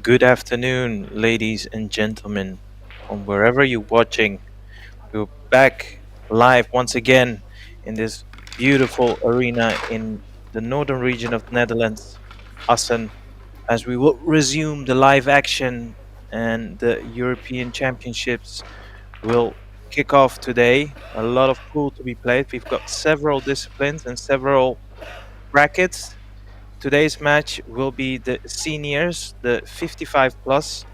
Good afternoon, ladies and gentlemen, from wherever you're watching. We're back live once again in this beautiful arena in the northern region of the Netherlands, Assen, as we will resume the live action and the European Championships will kick off today. A lot of pool to be played. We've got several disciplines and several brackets. Today's match will be the seniors, the 55 plus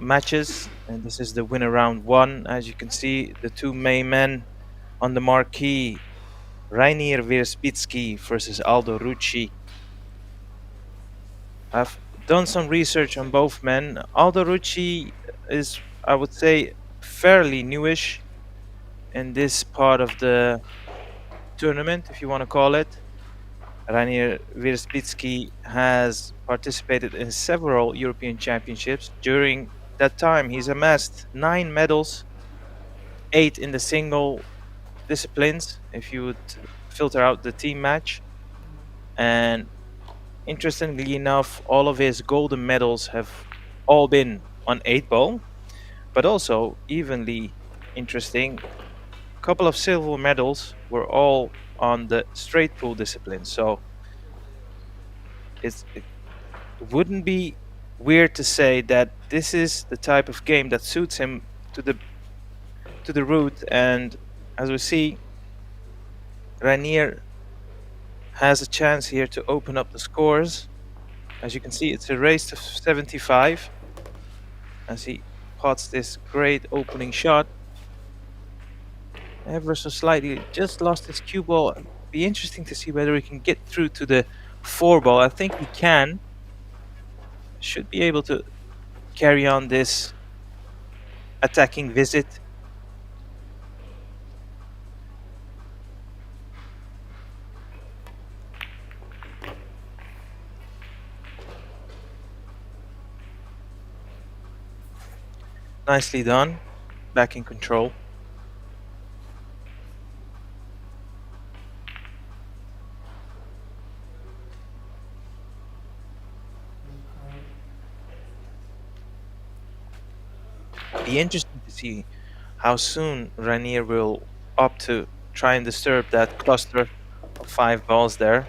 matches, and this is the winner round one. As you can see, the two main men on the marquee, Rainier Wierzbicki versus Aldo Rucci. I've done some research on both men. Aldo Rucci is, I would say, fairly newish in this part of the tournament, if you want to call it. Rainier Wierzbicki has participated in several European championships. During that time, he's amassed 9 medals, 8 in the single disciplines, if you would filter out the team match. And interestingly enough, all of his golden medals have all been on 8 ball, but also evenly interesting, a couple of silver medals were all on the straight pool discipline. So it wouldn't be weird to say that this is the type of game that suits him to the root. And as we see, Ranier has a chance here to open up the scores. As you can see, it's a race to 75 as he pots this great opening shot. Ever so slightly, just lost his cue ball. Be interesting to see whether he can get through to the 4 ball. I think he can. Should be able to carry on this attacking visit. Nicely done. Back in control. Be interesting to see how soon Ranier will opt to try and disturb that cluster of 5 balls there.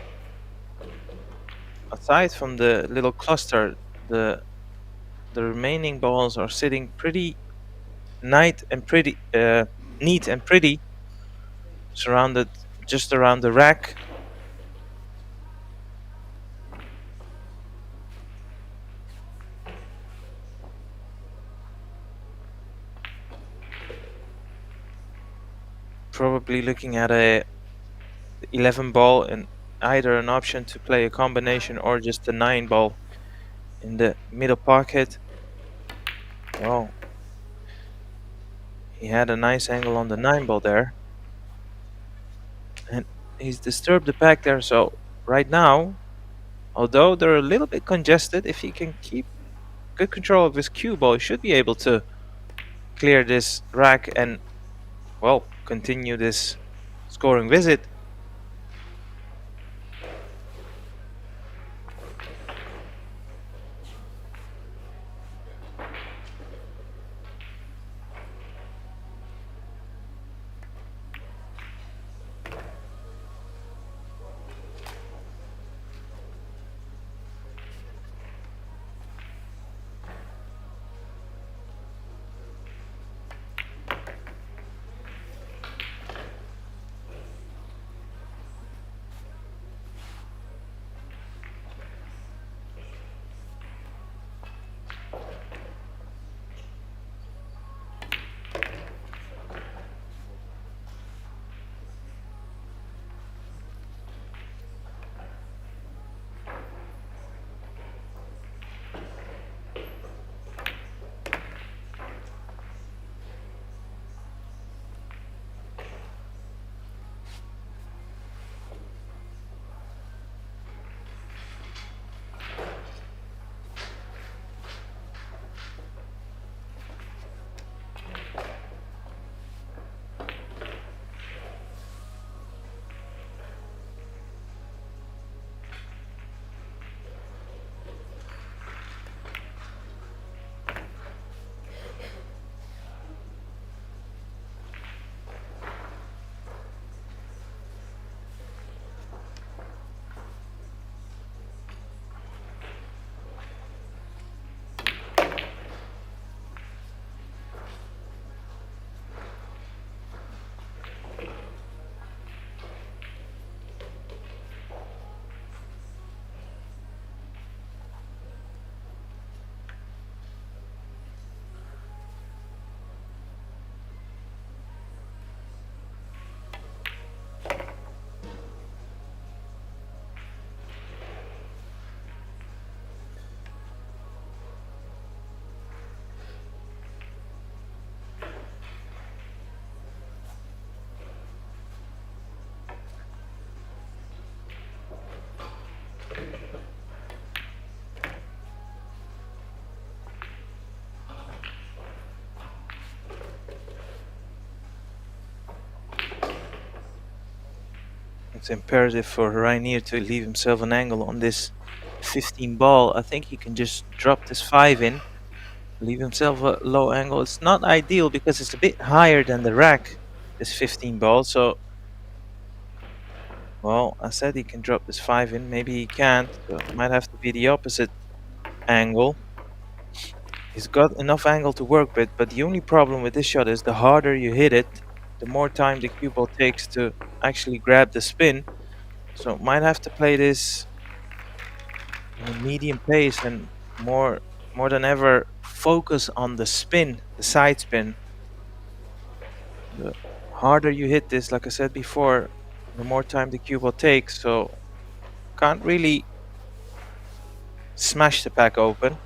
Aside from the little cluster, the remaining balls are sitting pretty neat and pretty, surrounded just around the rack. Probably looking at a 11 ball and either an option to play a combination or just a 9 ball in the middle pocket. Oh, he had a nice angle on the 9 ball there, and he's disturbed the pack there. So right now, although they're a little bit congested, if he can keep good control of his cue ball, he should be able to clear this rack and, well, continue this scoring visit. it's imperative for Rainier to leave himself an angle on this 15 ball. I think he can just drop this 5 in, leave himself a low angle. It's not ideal because it's a bit higher than the rack, this 15 ball. So, well, I said he can drop this 5 in. Maybe he can't. So it might have to be the opposite angle. He's got enough angle to work with, but the only problem with this shot is the harder you hit it, the more time the cue ball takes to actually grab the spin. So might have to play this in a medium pace and more than ever focus on the spin, the side spin. The harder you hit this, like I said before, the more time the cue ball takes. So can't really smash the pack open.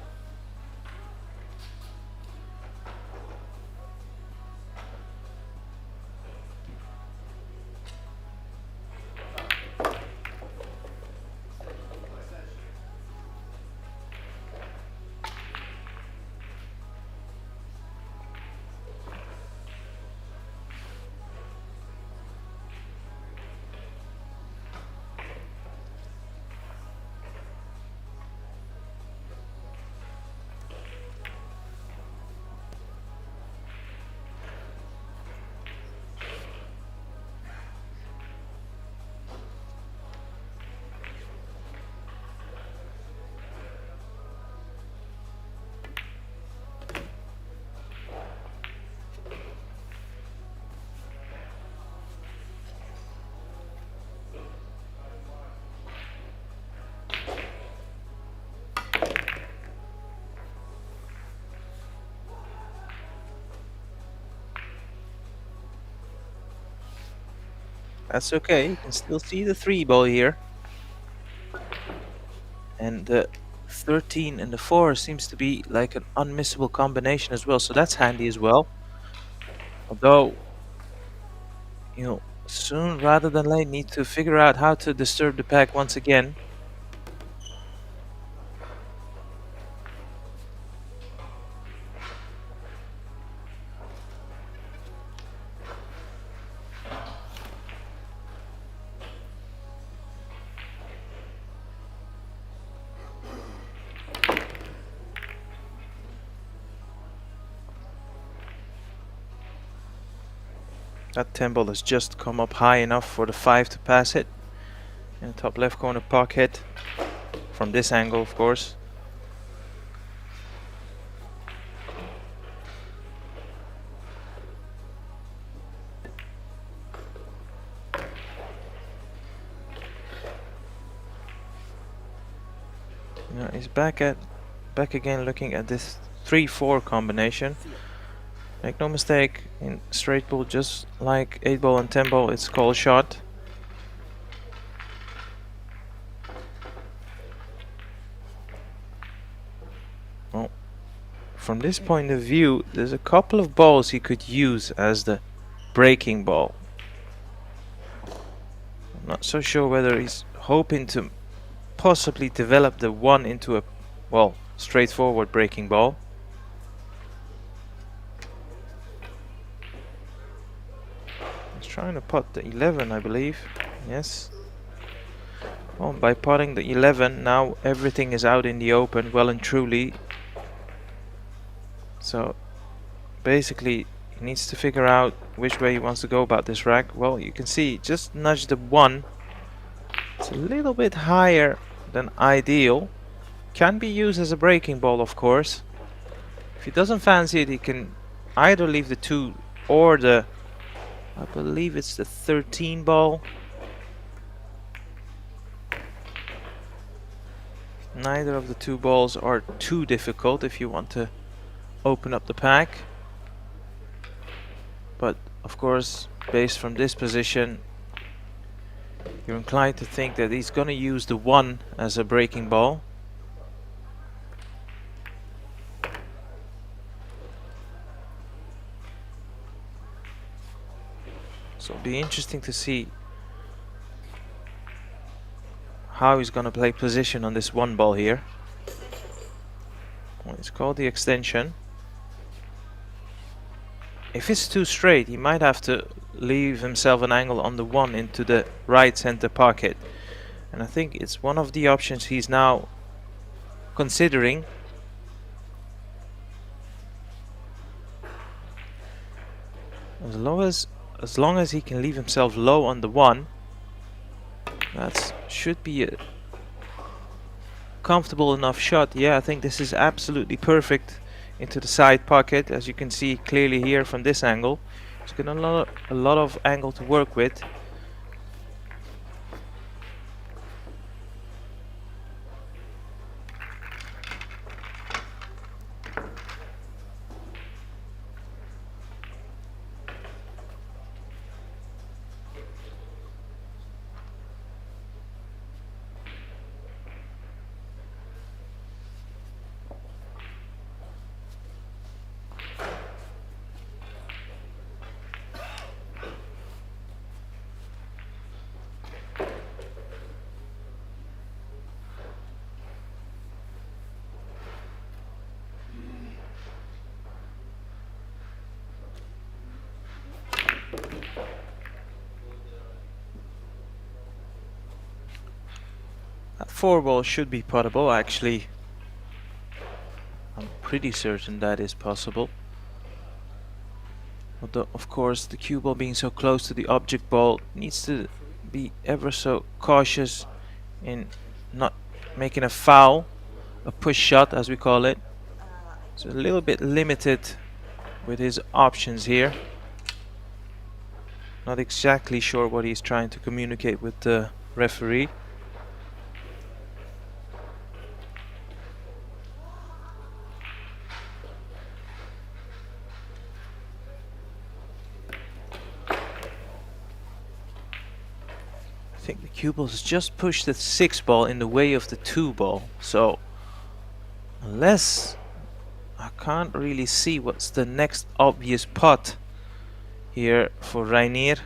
That's okay, you can still see the 3 ball here. And the 13 and the 4 seems to be like an unmissable combination as well, so that's handy as well. Although, you know, soon rather than late, need to figure out how to disturb the pack once again. That 10 ball has just come up high enough for the 5 to pass it. In the top left corner pocket. From this angle, of course. Now he's back again looking at this 3-4 combination. Make no mistake, in straight pool, just like 8 ball and 10 ball, it's call shot. Well, from this point of view, there's a couple of balls he could use as the breaking ball. I'm not so sure whether he's hoping to possibly develop the 1 into a, well, straightforward breaking ball. Trying to putt the 11, I believe. Yes. Well, by putting the 11, now everything is out in the open, well and truly. So basically, he needs to figure out which way he wants to go about this rack. Well, you can see, just nudge the 1. It's a little bit higher than ideal. Can be used as a breaking ball, of course. If he doesn't fancy it, he can either leave the 2 or the, I believe it's the 13 ball. Neither of the 2 balls are too difficult if you want to open up the pack. But of course, based from this position, you're inclined to think that he's going to use the 1 as a breaking ball. So it'll be interesting to see how he's going to play position on this 1 ball here. Well, it's called the extension. If it's too straight, he might have to leave himself an angle on the 1 into the right center pocket. And I think it's one of the options he's now considering. As long as he can leave himself low on the 1, that should be a comfortable enough shot. Yeah, I think this is absolutely perfect into the side pocket, as you can see clearly here from this angle. He's got a lot of angle to work with. That 4 ball should be puttable. Actually, I'm pretty certain that is possible. Although, of course, the cue ball being so close to the object ball needs to be ever so cautious in not making a foul, a push shot as we call it. So a little bit limited with his options here. Not exactly sure what he's trying to communicate with the referee. I think the cue ball has just pushed the 6 ball in the way of the 2 ball. So unless I can't really see what's the next obvious putt here for Reiner,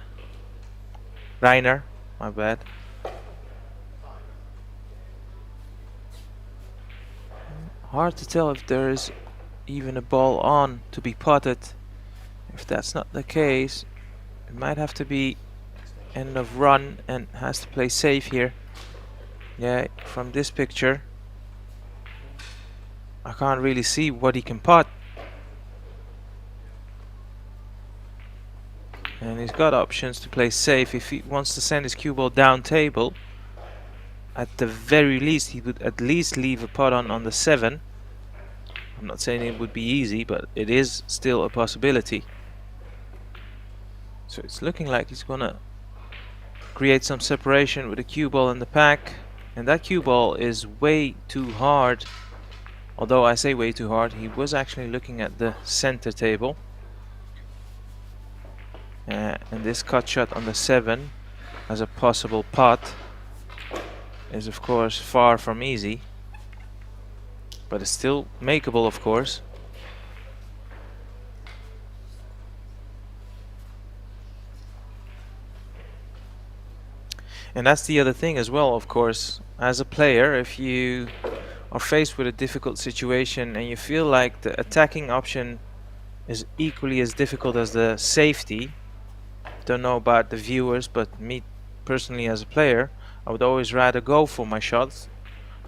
my bad. Hard to tell if there is even a ball on to be putted. If that's not the case, it might have to be end of run and has to play safe here. Yeah, from this picture I can't really see what he can putt. And he's got options to play safe. If he wants to send his cue ball down table, at the very least he would at least leave a putt on the 7. I'm not saying it would be easy, but it is still a possibility. So it's looking like he's gonna create some separation with the cue ball in the pack, and that cue ball is way too hard. Although I say way too hard, he was actually looking at the center table. And this cut shot on the 7 as a possible putt is of course far from easy, but it's still makeable, of course. And that's the other thing as well, of course. As a player, if you are faced with a difficult situation and you feel like the attacking option is equally as difficult as the safety, don't know about the viewers, but me personally as a player, I would always rather go for my shots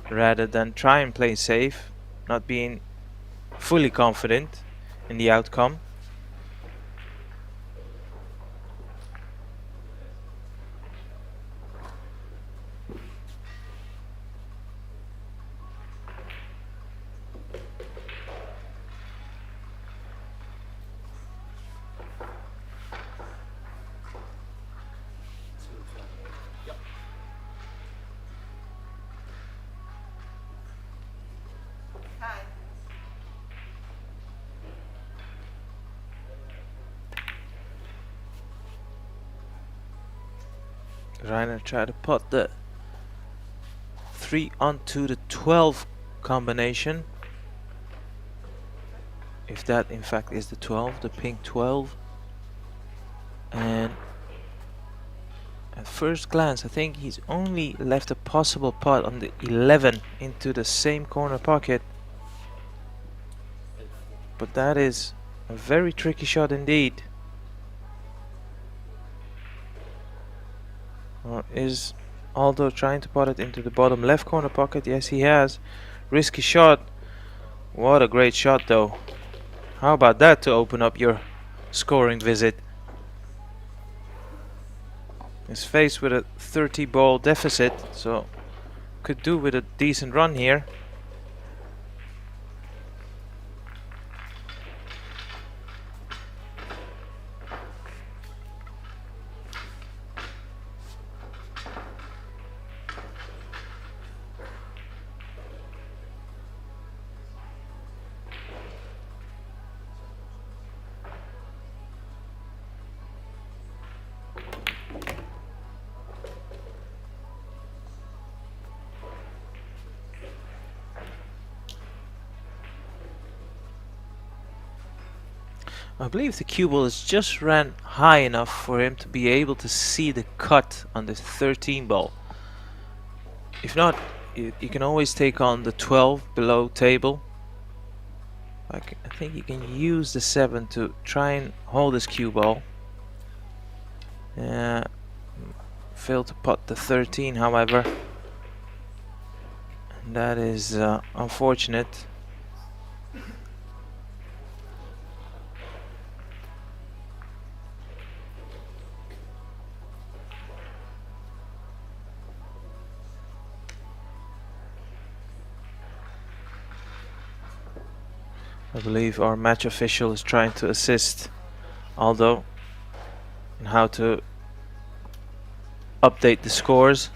rather than try and play safe, not being fully confident in the outcome. Reiner tried to put the 3 onto the 12 combination. If that in fact is the 12, the pink 12. And at first glance, I think he's only left a possible putt on the 11 into the same corner pocket. But that is a very tricky shot indeed. Is Aldo trying to pot it into the bottom left corner pocket? Yes, he has. Risky shot. What a great shot, though. How about that to open up your scoring visit? He's faced with a 30 ball deficit, so could do with a decent run here. I believe the cue ball is just ran high enough for him to be able to see the cut on the 13 ball. If not, you can always take on the 12 below table. I think you can use the 7 to try and hold this cue ball. Failed to pot the 13, however. And that is unfortunate. I believe our match official is trying to assist Aldo in how to update the scores.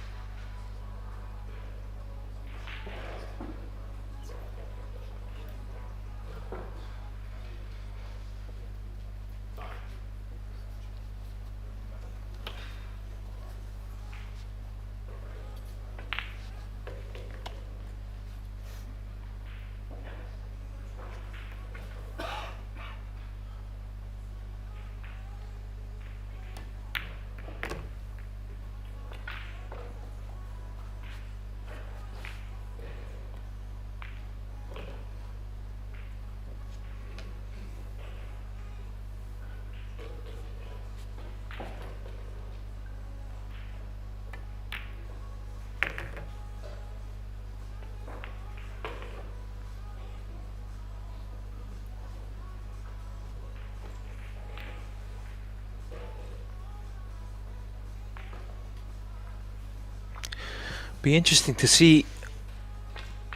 Be interesting to see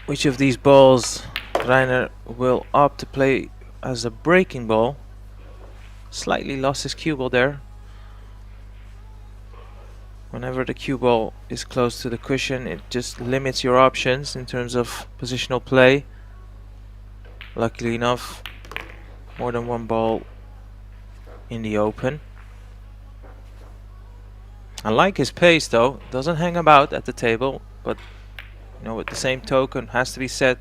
which of these balls Reiner will opt to play as a breaking ball. Slightly lost his cue ball there. Whenever the cue ball is close to the cushion, it just limits your options in terms of positional play. Luckily enough, more than one ball in the open. I like his pace though, doesn't hang about at the table, but you know, with the same token, has to be said,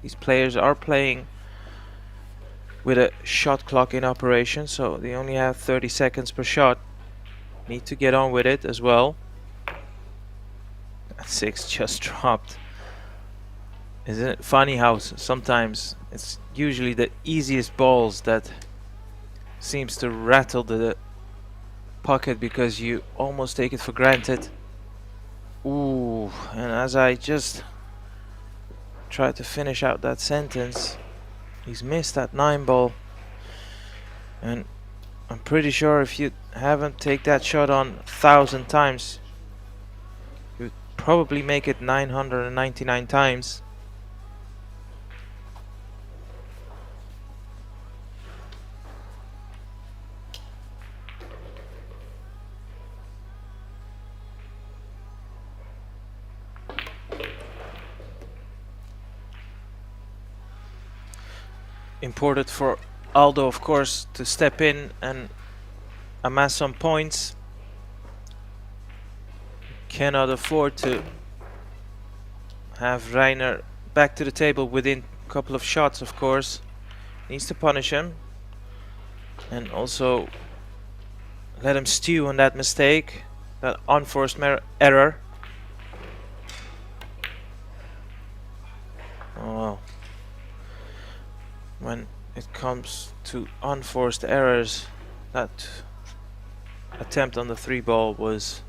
these players are playing with a shot clock in operation, so they only have 30 seconds per shot. Need to get on with it as well. That 6 just dropped. Isn't it funny how sometimes it's usually the easiest balls that seems to rattle the pocket because you almost take it for granted. Ooh, and as I just tried to finish out that sentence, he's missed that 9 ball. And I'm pretty sure if you haven't taken that shot on 1,000 times, you'd probably make it 999 times. Important for Aldo, of course, to step in and amass some points. Cannot afford to have Reiner back to the table within a couple of shots, of course. Needs to punish him and also let him stew on that mistake, that unforced error. Oh, when it comes to unforced errors, that attempt on the 3 ball was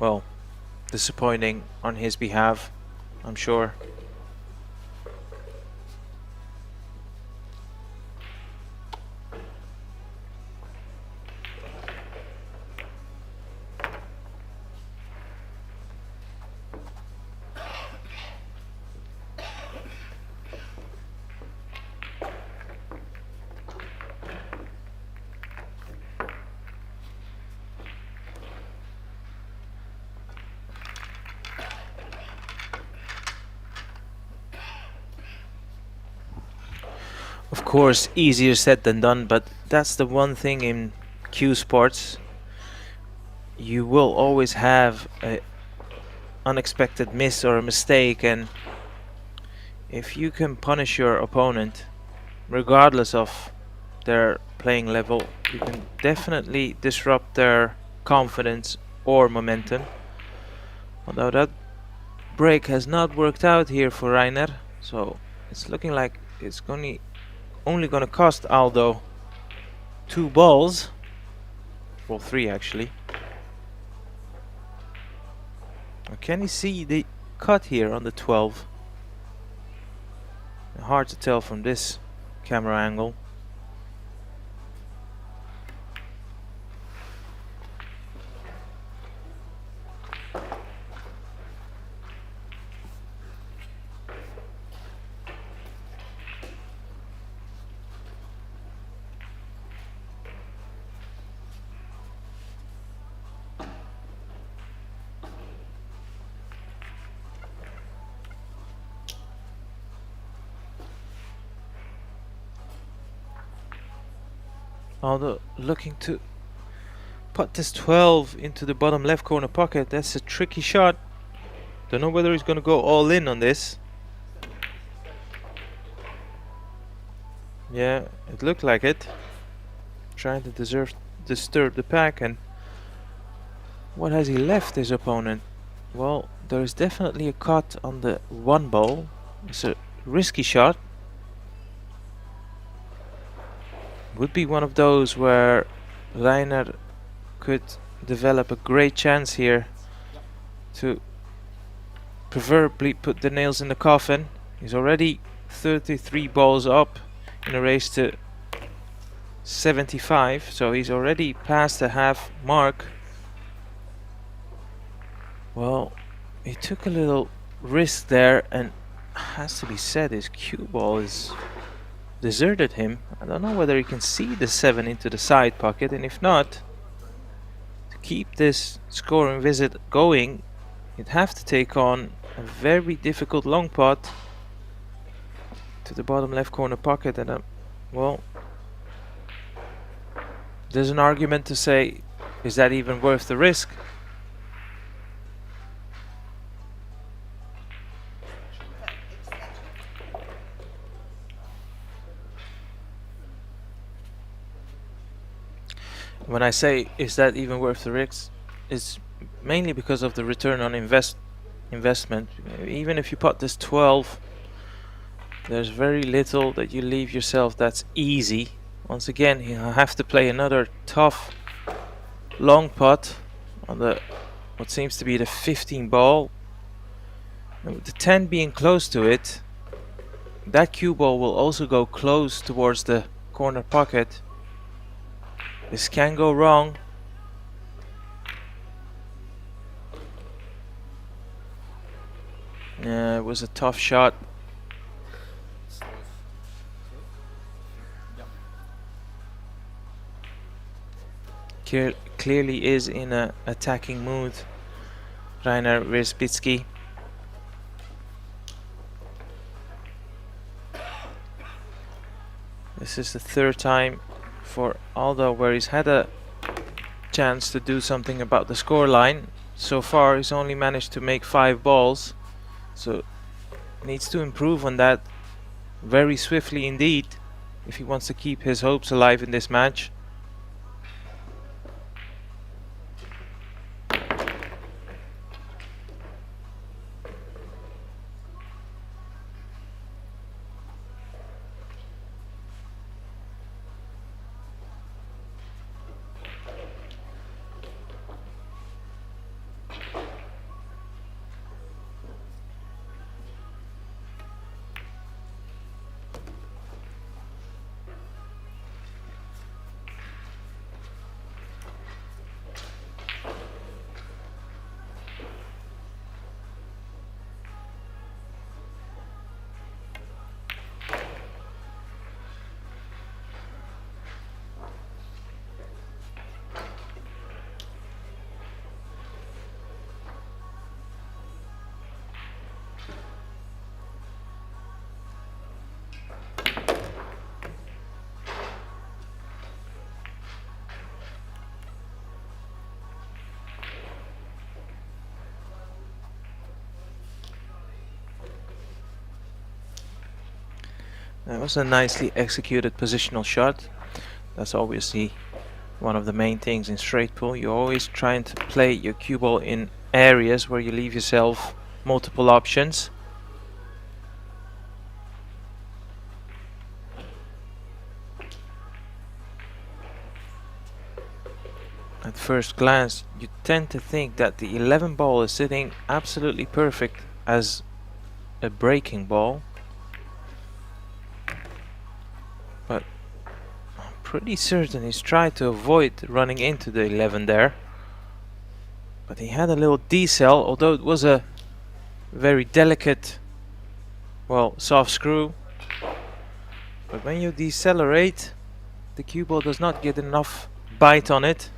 well, disappointing on his behalf, I'm sure. Of course, easier said than done, but that's the one thing in cue sports. You will always have an unexpected miss or a mistake, and if you can punish your opponent, regardless of their playing level, you can definitely disrupt their confidence or momentum. Although that break has not worked out here for Reiner, so it's looking like it's only going to cost Aldo 2 balls. Well, 3 actually. Can you see the cut here on the 12? Hard to tell from this camera angle. Although looking to put this 12 into the bottom left corner pocket, that's a tricky shot. Don't know whether he's going to go all in on this. Yeah, it looked like it. Trying to disturb the pack, and what has he left his opponent? Well, there is definitely a cut on the 1 ball. It's a risky shot. Would be one of those where Reiner could develop a great chance here to preferably put the nails in the coffin. He's already 33 balls up in a race to 75, so he's already past the half mark. Well, he took a little risk there, and has to be said, his cue ball is deserted him. I don't know whether he can see the 7 into the side pocket, and if not, to keep this scoring visit going, you'd have to take on a very difficult long pot to the bottom left corner pocket, and well, there's an argument to say, is that even worth the risk? When I say, is that even worth the risk, it's mainly because of the return on investment. Even if you put this 12, there's very little that you leave yourself that's easy. Once again, you have to play another tough long putt on the what seems to be the 15 ball. And with the 10 being close to it, that cue ball will also go close towards the corner pocket. This can go wrong. It was a tough shot. Clearly is in an attacking mood, Reiner Wierzbicki. This is the 3rd time for Aldo where he's had a chance to do something about the scoreline. So far he's only managed to make 5 balls, so needs to improve on that very swiftly indeed if he wants to keep his hopes alive in this match. That was a nicely executed positional shot. That's obviously one of the main things in straight pool. You're always trying to play your cue ball in areas where you leave yourself multiple options. At first glance, you tend to think that the 11 ball is sitting absolutely perfect as a breaking ball. But I'm pretty certain he's tried to avoid running into the 11 there. But he had a little decel, although it was a very delicate, well, soft screw. But when you decelerate, the cue ball does not get enough bite on it.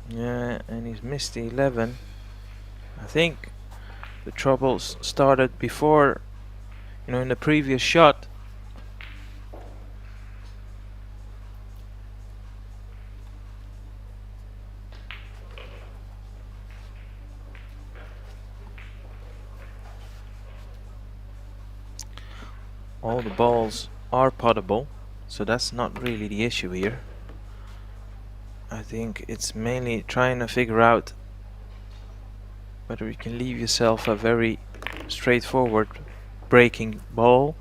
Yeah, and he's missed the 11. I think the troubles started before, in the previous shot. All the balls are puttable, so that's not really the issue here. I think it's mainly trying to figure out whether you can leave yourself a very straightforward breaking ball.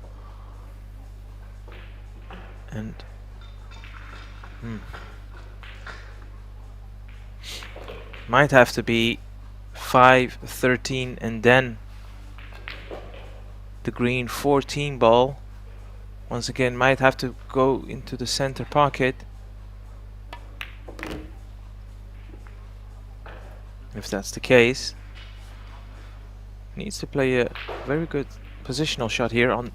And might have to be 5-13 and then the green 14 ball. Once again, might have to go into the center pocket. If that's the case, needs to play a very good positional shot here on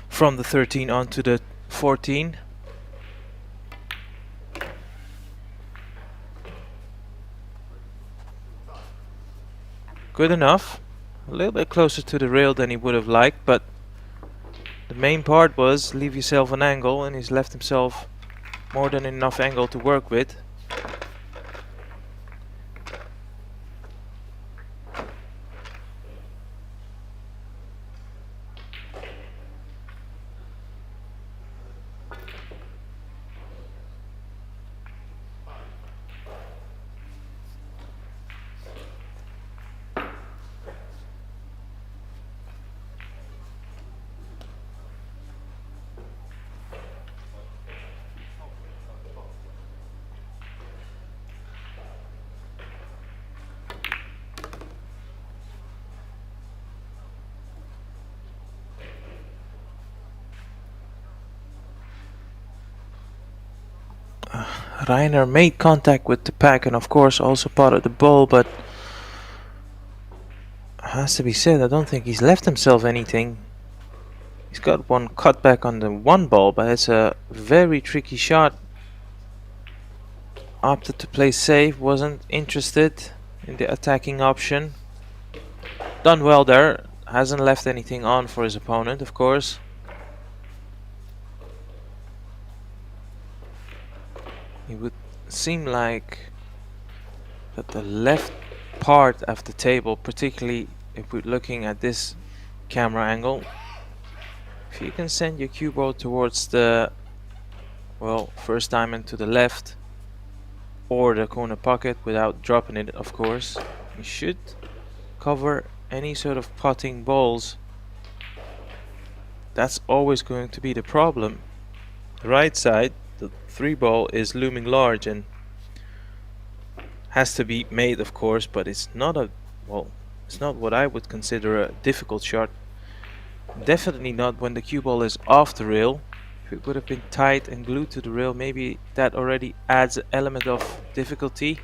from the 13 onto the 14. Good enough. A little bit closer to the rail than he would have liked, but the main part was leave yourself an angle, and he's left himself more than enough angle to work with. Reiner made contact with the pack and of course also potted the ball, but has to be said, I don't think he's left himself anything. He's got one cutback on the one ball, but it's a very tricky shot. Opted to play safe, wasn't interested in the attacking option. Done well there, hasn't left anything on for his opponent, of course. It would seem like that the left part of the table, particularly if we're looking at this camera angle, if you can send your cue ball towards the, well, first diamond to the left or the corner pocket without dropping it, of course, you should cover any sort of potting balls. That's always going to be the problem. The right side, the 3 ball, is looming large and has to be made, of course, but it's not a, well, it's not what I would consider a difficult shot. Definitely not when the cue ball is off the rail. If it would have been tight and glued to the rail, maybe that already adds an element of difficulty.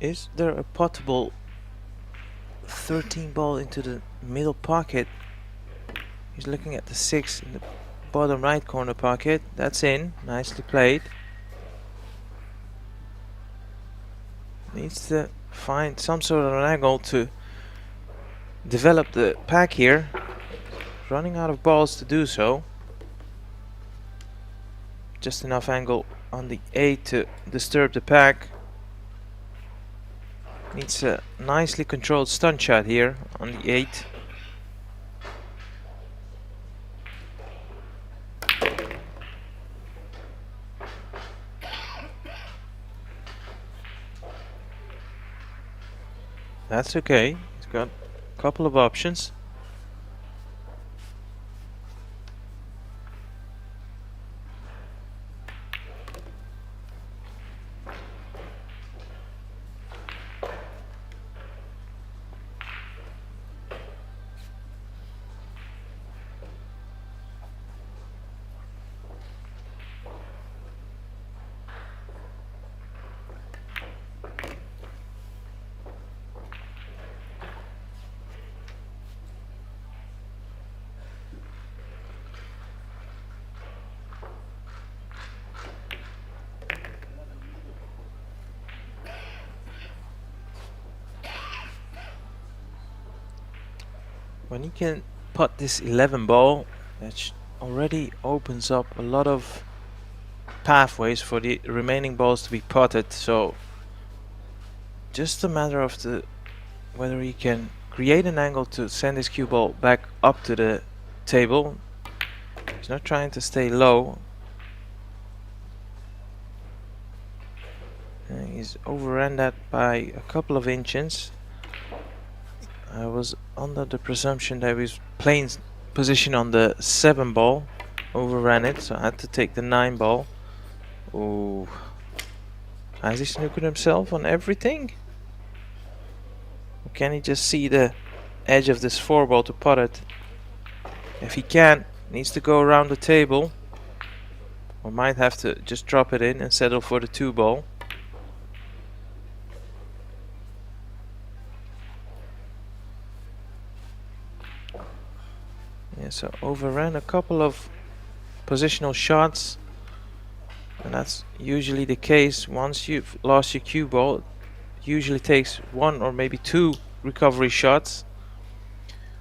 Is there a potable 13 ball into the middle pocket? He's looking at the 6 in the bottom right corner pocket. That's in. Nicely played. Needs to find some sort of an angle to develop the pack here. Running out of balls to do so. Just enough angle on the 8 to disturb the pack. Needs a nicely controlled stun shot here on the 8. That's okay. He's got a couple of options. When he can putt this 11 ball, that already opens up a lot of pathways for the remaining balls to be putted. So just a matter of whether he can create an angle to send his cue ball back up to the table. He's not trying to stay low. He's overran that by a couple of inches. I was under the presumption that he was playing position on the 7 ball. Overran it, so I had to take the 9 ball. Ooh. Has he snookered himself on everything? Or can he just see the edge of this 4 ball to putt it? If he can, needs to go around the table. Or might have to just drop it in and settle for the 2 ball. Yeah, so overran a couple of positional shots, and that's usually the case. Once you've lost your cue ball, it usually takes 1 or maybe 2 recovery shots,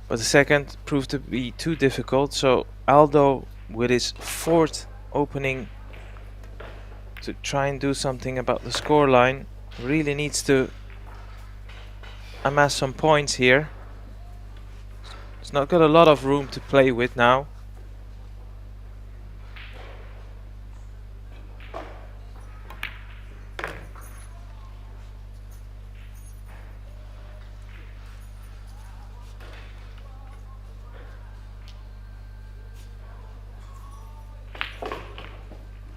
but the second proved to be too difficult. So Aldo, with his 4th opening to try and do something about the scoreline, really needs to amass some points here. He's not got a lot of room to play with now.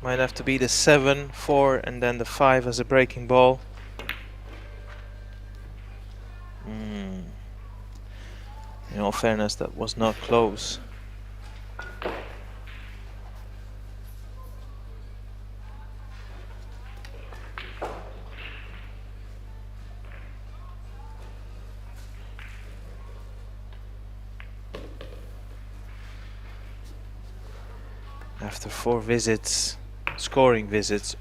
Might have to be the 7, 4 and then the 5 as a breaking ball. In all fairness, that was not close. After 4 visits, scoring visits,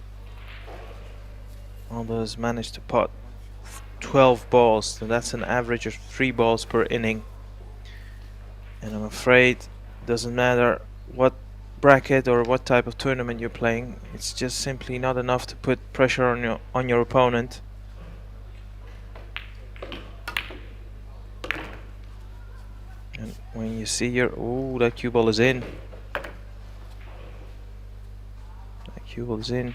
Aldo has managed to pot 12 balls, so that's an average of 3 balls per inning. And I'm afraid it doesn't matter what bracket or what type of tournament you're playing, it's just simply not enough to put pressure on your opponent. And when you see your that cue ball is in. That cue ball is in.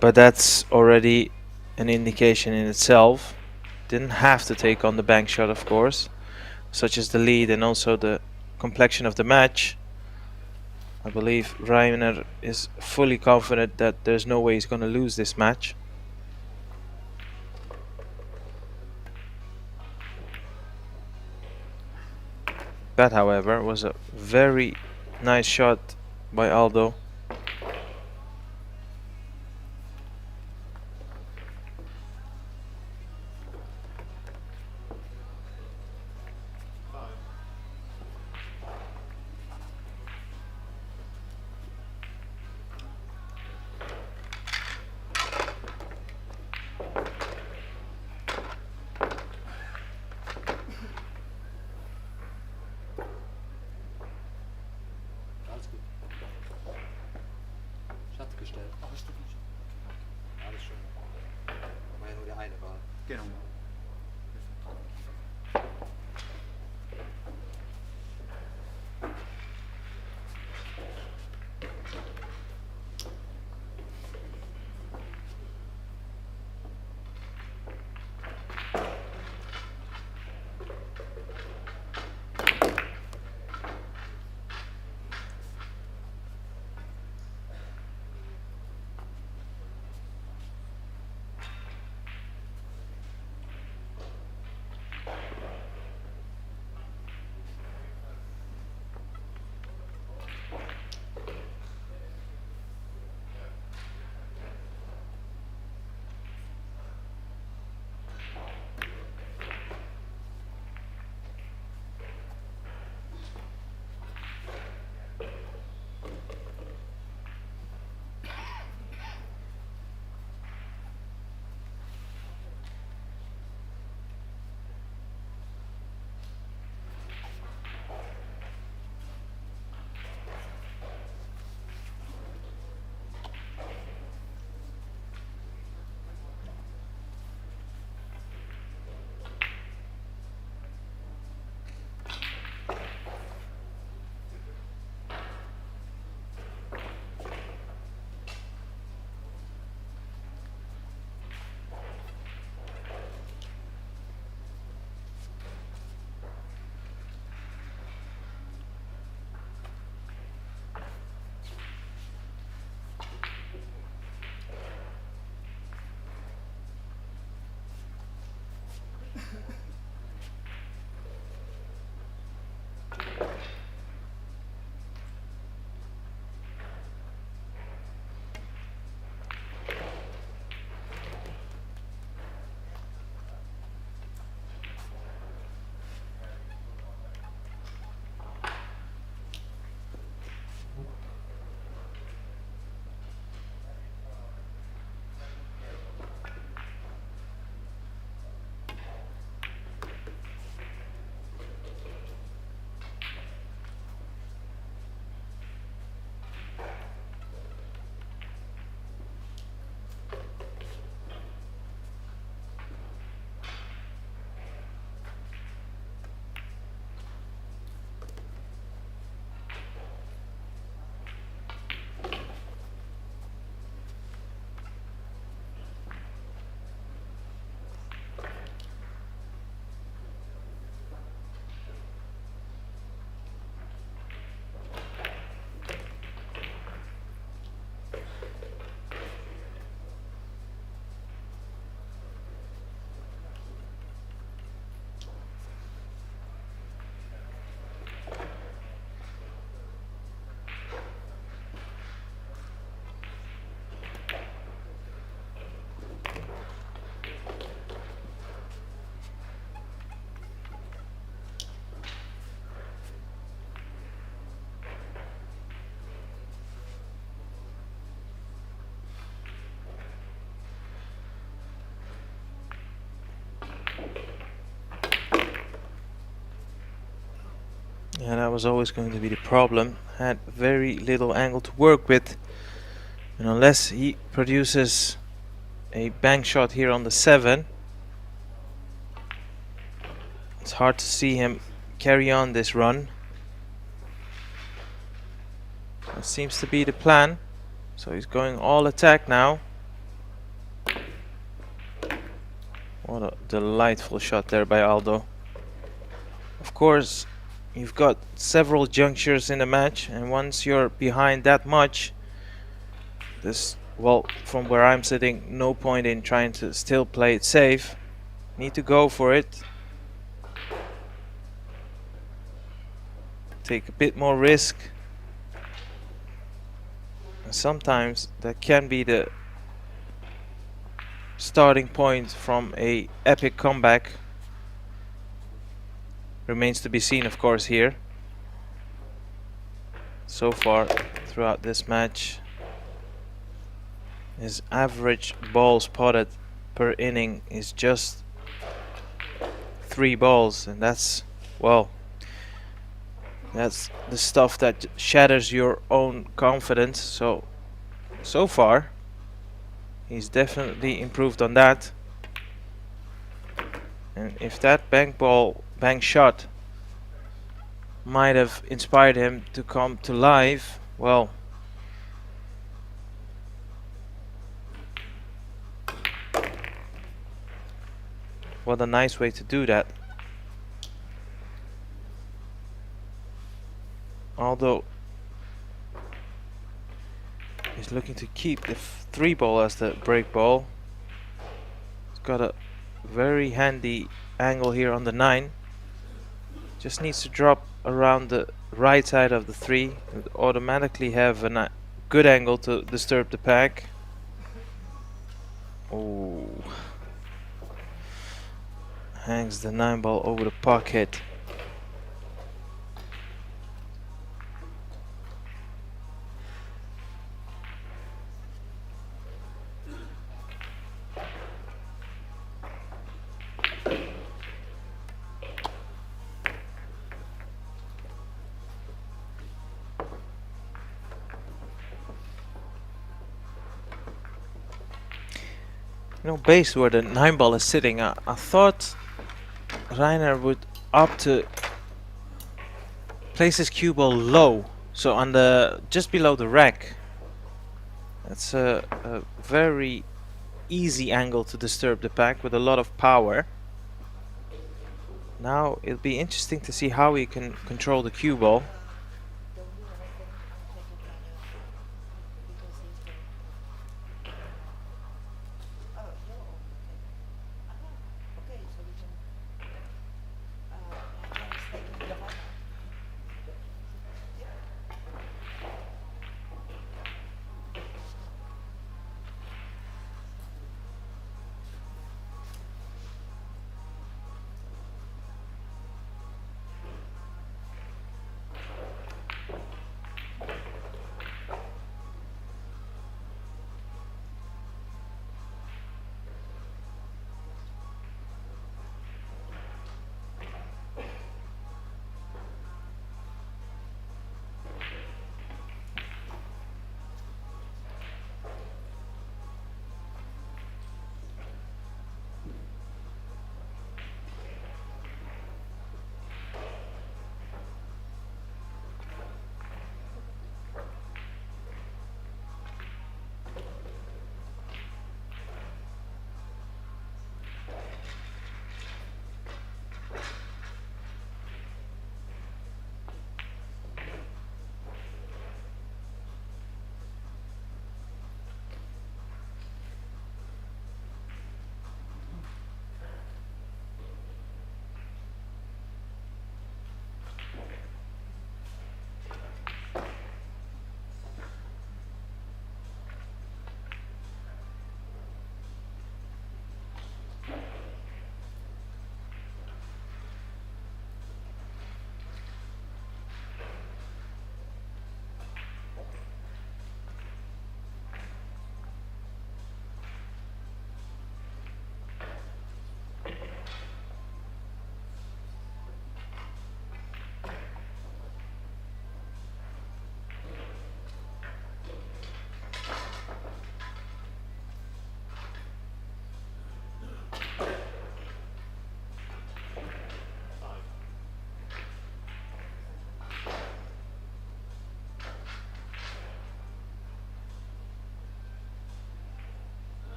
But that's already an indication in itself. Didn't have to take on the bank shot, of course, such as the lead and also the complexion of the match. I believe Reiner is fully confident that there's no way he's going to lose this match. That, however, was a very nice shot by Aldo. Yeah, that was always going to be the problem. Had very little angle to work with, and unless he produces a bank shot here on the 7, it's hard to see him carry on this run. That seems to be the plan. So he's going all attack now. What a delightful shot there by Aldo. Of course, you've got several junctures in the match, and once you're behind that much, well, from where I'm sitting, no point in trying to still play it safe. Need to go for it. Take a bit more risk. And sometimes that can be the starting point from a epic comeback. Remains to be seen, of course, here. So far, throughout this match, his average balls potted per inning is just 3 balls, and that's, well, that's the stuff that shatters your own confidence. So far, he's definitely improved on that. And if that bank shot might have inspired him to come to life, well, what a nice way to do that. Although he's looking to keep the 3 ball as the break ball. He's got a very handy angle here on the 9. Just needs to drop around the right side of the 3 and automatically have a good angle to disturb the pack. Oh, hangs the 9 ball over the pocket. You know, based where the 9 ball is sitting, I thought Reiner would opt to place his cue ball low, so on the just below the rack. That's a very easy angle to disturb the pack with a lot of power. Now it'll be interesting to see how he can control the cue ball.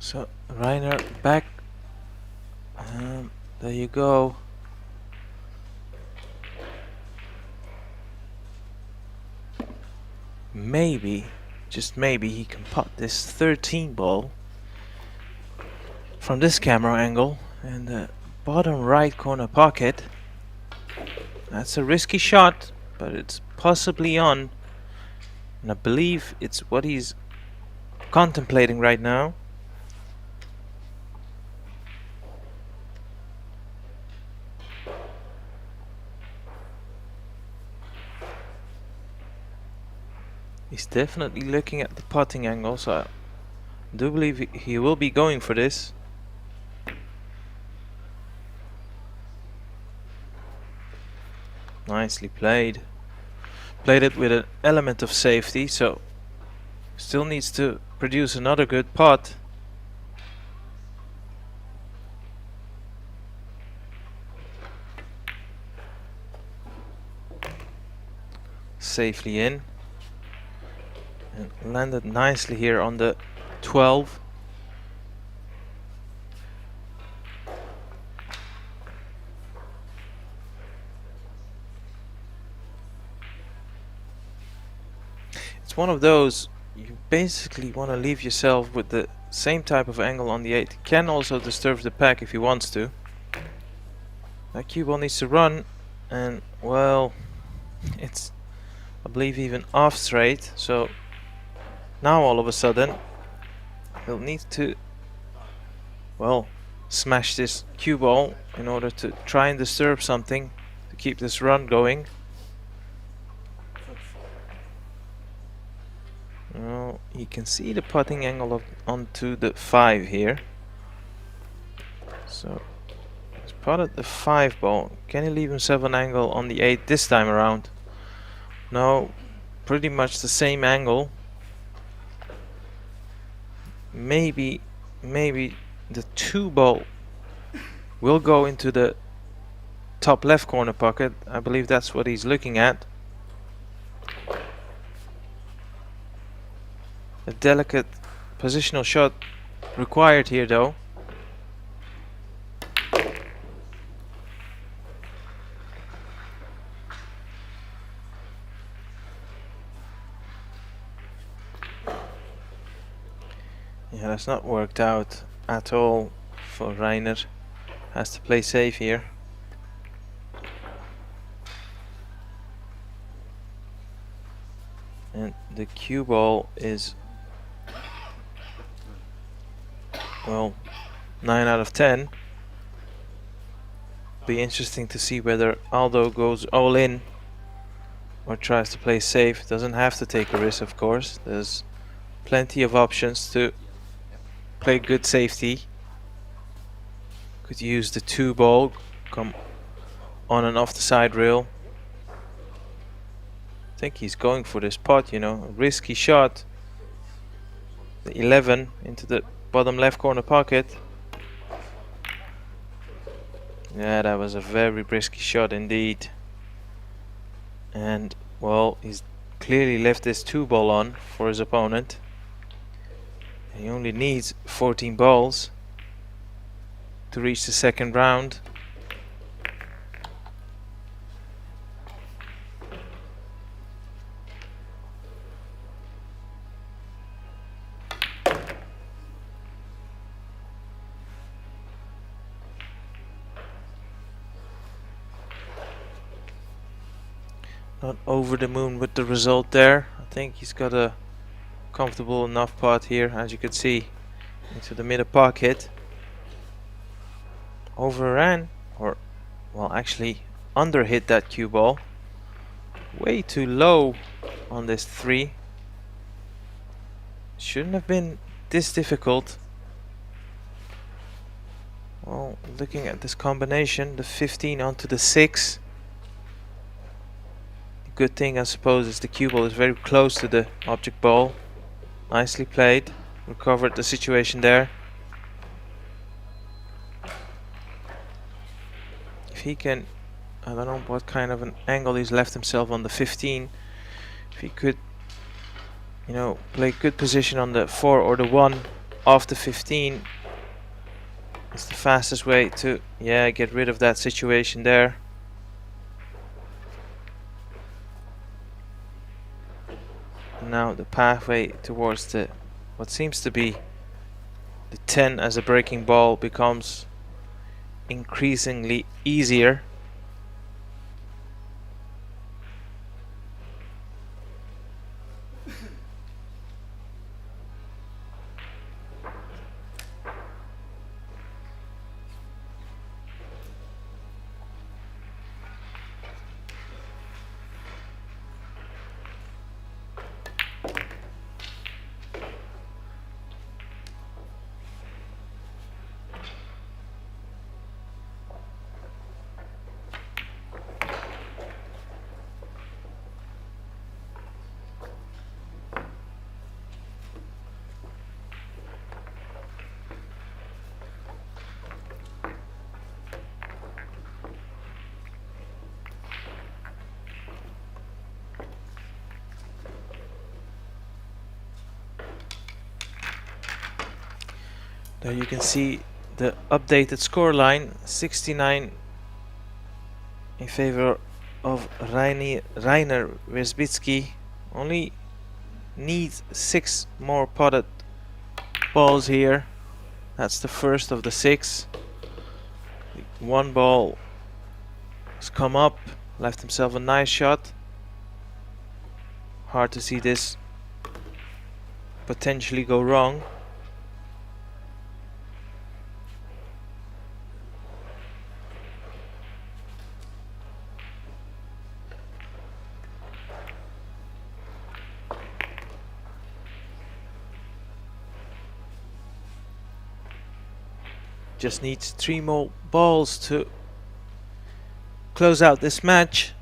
So Reiner back. There you go. Maybe, just maybe, he can pot this 13 ball from this camera angle in the bottom right corner pocket. That's a risky shot, but it's possibly on. And I believe it's what he's contemplating right now. He's definitely looking at the potting angle, so I do believe he will be going for this. Nicely played. Played it with an element of safety, so still needs to produce another good pot. Safely in. And landed nicely here on the 12. It's one of those, you basically want to leave yourself with the same type of angle on the 8. Can also disturb the pack if he wants to. That cue ball needs to run, and well, it's, I believe, even off straight, so now all of a sudden he'll need to, well, smash this cue ball in order to try and disturb something to keep this run going. Well, you can see the putting angle onto the 5 here. So he's potted the 5 ball. Can he leave himself an angle on the 8 this time around? No, pretty much the same angle. Maybe the 2 ball will go into the top left corner pocket. I believe that's what he's looking at. A delicate positional shot required here though. Yeah, that's not worked out at all for Reiner. Has to play safe here. And the cue ball is, well, 9 out of 10. Be interesting to see whether Aldo goes all in or tries to play safe. Doesn't have to take a risk, of course. There's plenty of options to play good safety. Could use the 2 ball, come on and off the side rail. I think he's going for this pot, you know, a risky shot. The 11 into the bottom left corner pocket. Yeah, that was a very risky shot indeed. And well, he's clearly left this 2 ball on for his opponent. He only needs 14 balls to reach the second round. Not over the moon with the result there. I think he's got a comfortable enough pot here, as you can see, into the middle pocket. Overran, or well, actually underhit that cue ball. Way too low on this 3. Shouldn't have been this difficult. Well, looking at this combination, the 15 onto the 6. The good thing, I suppose, is the cue ball is very close to the object ball. Nicely played. Recovered the situation there. If he can, I don't know what kind of an angle he's left himself on the 15. If he could, you know, play good position on the 4 or the 1 off the 15 is the fastest way to, yeah, get rid of that situation there. Now the pathway towards the what seems to be the 10 as a breaking ball becomes increasingly easier. There you can see the updated scoreline, 69 in favor of Rainer Wisbicki. Only needs 6 more potted balls here. That's the first of the 6. One ball has come up, left himself a nice shot. Hard to see this potentially go wrong. Just needs 3 more balls to close out this match.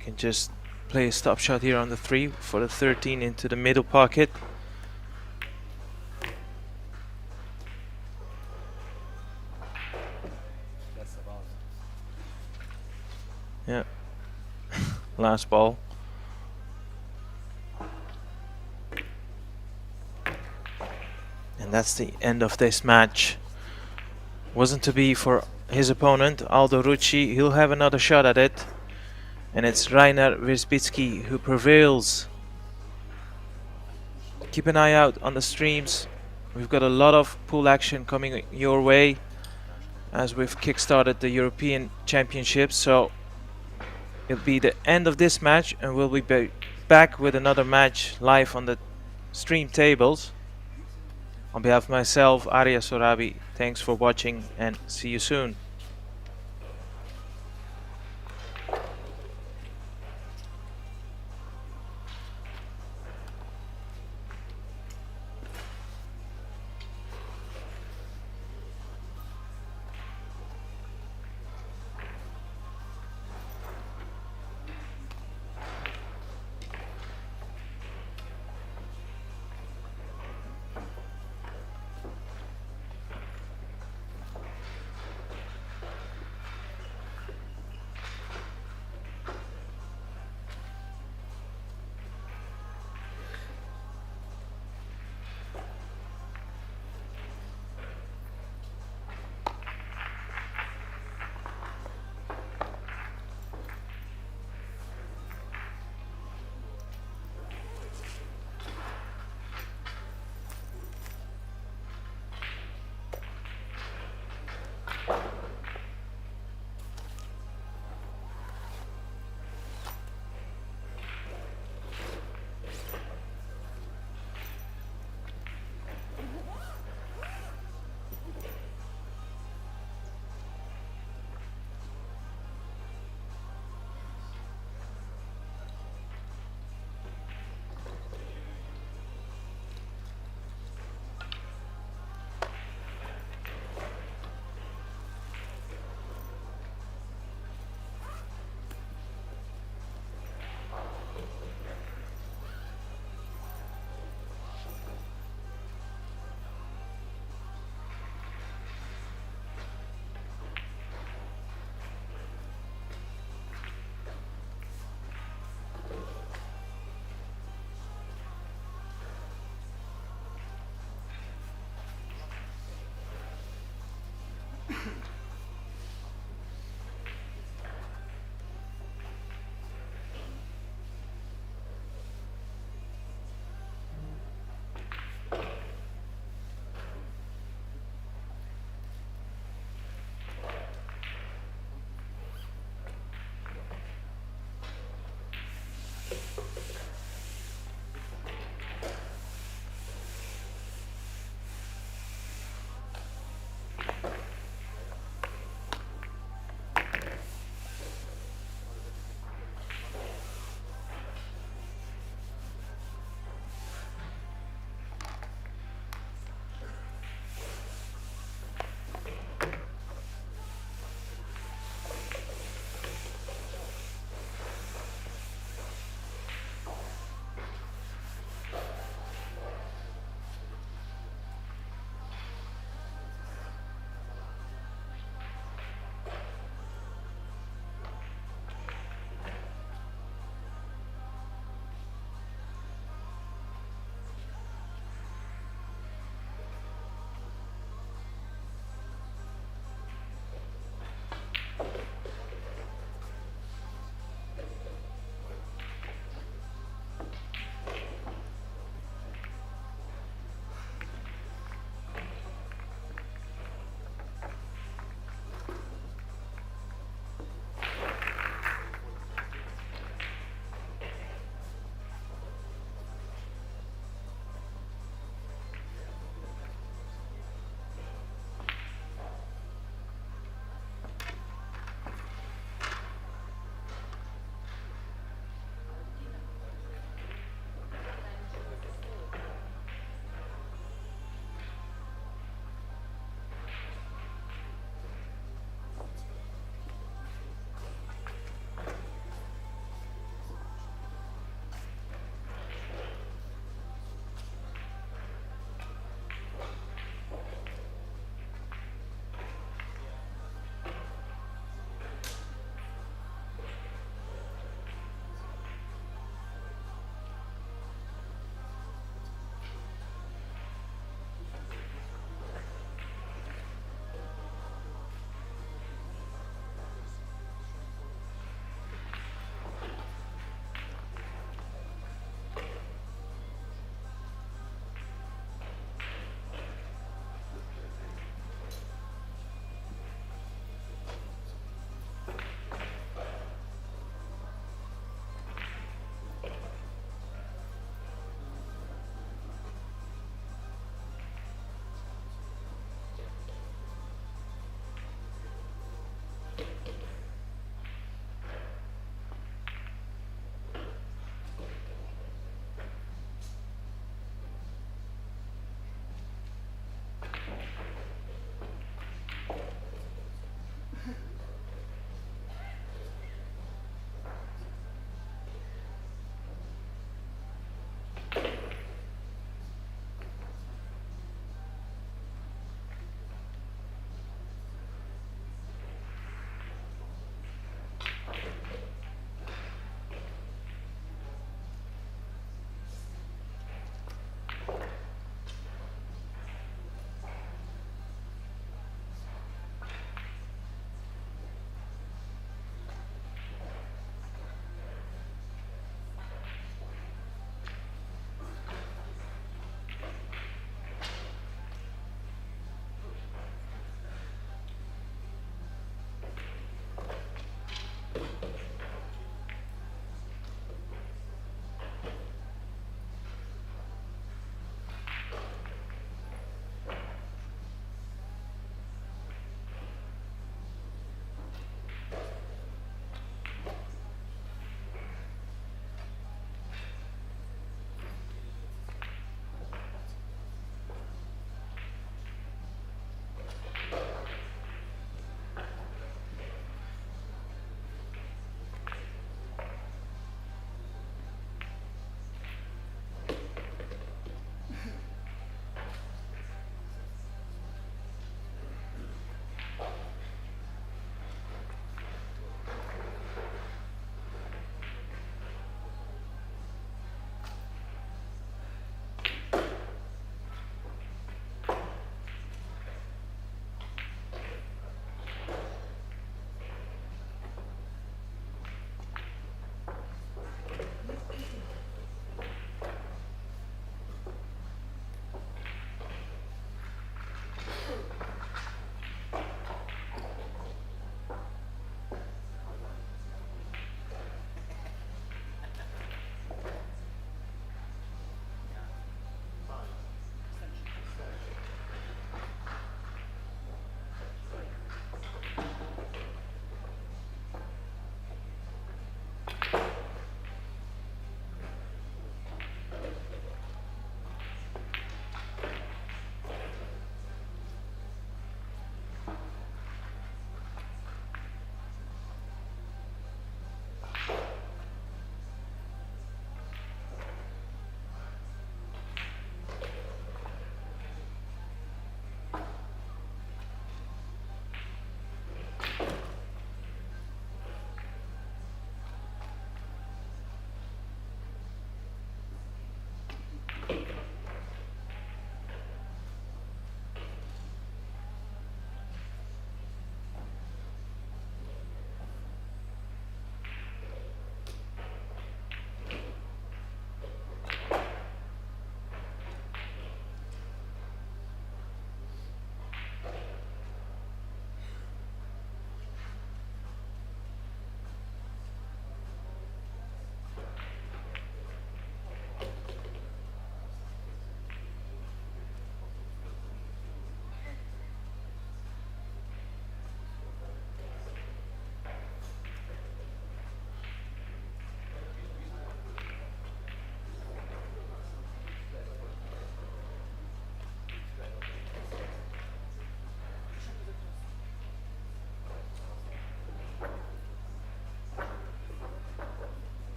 Can just play a stop shot here on the 3 for the 13 into the middle pocket. Yeah, last ball. And that's the end of this match. Wasn't to be for his opponent, Aldo Rucci. He'll have another shot at it. And it's Rainer Wisbicki who prevails. Keep an eye out on the streams. We've got a lot of pool action coming your way as we've kickstarted the European Championships. So it'll be the end of this match and we'll be back with another match live on the stream tables. On behalf of myself, Arya Sorabi, thanks for watching and see you soon.